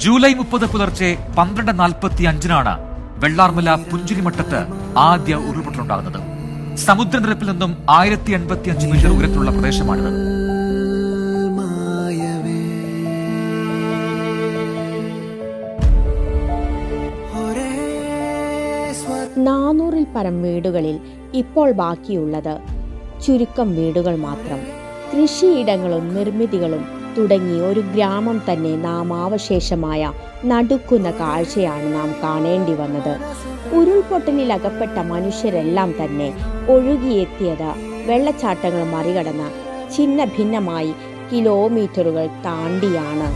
July 30 പുലർച്ചെ 12:45 വെള്ളാർമല പുഞ്ചിരിമട്ടത്ത് ആദ്യ ഉരുൾപൊട്ടലുണ്ടാകുന്നത്. സമുദ്രനിരപ്പിൽ നിന്നും 1085 മീറ്റർ ഉയരത്തിലുള്ള പ്രദേശമാണിത്. നാനൂറിൽ പരം വീടുകളിൽ ഇപ്പോൾ ബാക്കിയുള്ളത് ചുരുക്കം വീടുകൾ മാത്രം. കൃഷിയിടങ്ങളും നിർമ്മിതികളും തുടങ്ങി ഒരു ഗ്രാമം തന്നെ നാമാവശേഷമായ നടുക്കുന്ന കാഴ്ചയാണ് നാം കാണേണ്ടി വന്നത്. ഉരുൾപൊട്ടലിൽ അകപ്പെട്ട മനുഷ്യരെല്ലാം തന്നെ ഒഴുകിയെത്തിയത് വെള്ളച്ചാട്ടങ്ങൾ മറികടന്ന് ഛിന്ന ഭിന്നമായി കിലോമീറ്ററുകൾ താണ്ടിയാണ്.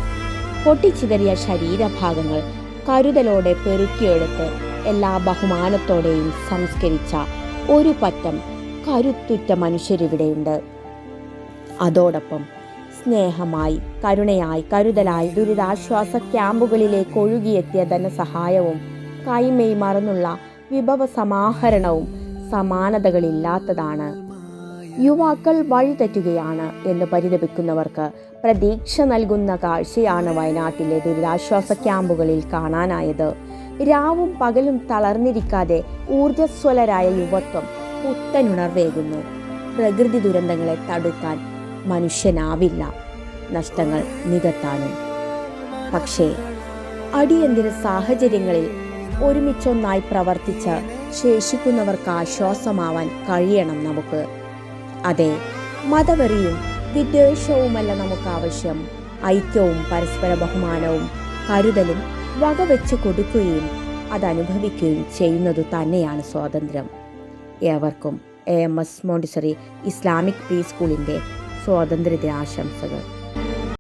പൊട്ടിച്ചിതറിയ ശരീരഭാഗങ്ങൾ കരുതലോടെ പെറുക്കിയെടുത്ത് എല്ലാ ബഹുമാനത്തോടെയും സംസ്കരിച്ച ഒരു പറ്റം കരുത്തുറ്റ മനുഷ്യരിവിടെയുണ്ട്. അതോടൊപ്പം സ്നേഹമായി, കരുണയായി, കരുതലായി ദുരിതാശ്വാസ ക്യാമ്പുകളിലേക്ക് ഒഴുകിയെത്തിയ ധനസഹായവും കൈമേയ് മറന്നുള്ള വിഭവ സമാഹരണവും സമാനതകളില്ലാത്തതാണ്. യുവാക്കൾ വഴിതെറ്റുകയാണ് എന്ന് പരിതപിക്കുന്നവർക്ക് പ്രതീക്ഷ നൽകുന്ന കാഴ്ചയാണ് വയനാട്ടിലെ ദുരിതാശ്വാസ ക്യാമ്പുകളിൽ കാണാനായത്. രാവും പകലും തളർന്നിരിക്കാതെ ഊർജ്ജസ്വലരായ യുവത്വം പുത്തനുണർവേകുന്നു. പ്രകൃതി ദുരന്തങ്ങളെ തടുക്കാൻ മനുഷ്യനാവില്ല, നഷ്ടങ്ങൾ നികത്താനും. പക്ഷേ അടിയന്തര സാഹചര്യങ്ങളിൽ ഒരുമിച്ചൊന്നായി പ്രവർത്തിച്ച് ശേഷിക്കുന്നവർക്ക് ആശ്വാസമാവാൻ കഴിയണം നമുക്ക്. അതെ, മതവെറിയും വിദ്വേഷവുമല്ല നമുക്ക് ആവശ്യം. ഐക്യവും പരസ്പര ബഹുമാനവും കരുതലും വകവെച്ച് കൊടുക്കുകയും അതനുഭവിക്കുകയും ചെയ്യുന്നതു തന്നെയാണ് സ്വാതന്ത്ര്യം. ഏവർക്കും AMS മോണ്ടിസറി ഇസ്ലാമിക് പ്രീ സ്കൂളിൻ്റെ സ്വാതന്ത്ര്യദിനാശംസകൾ.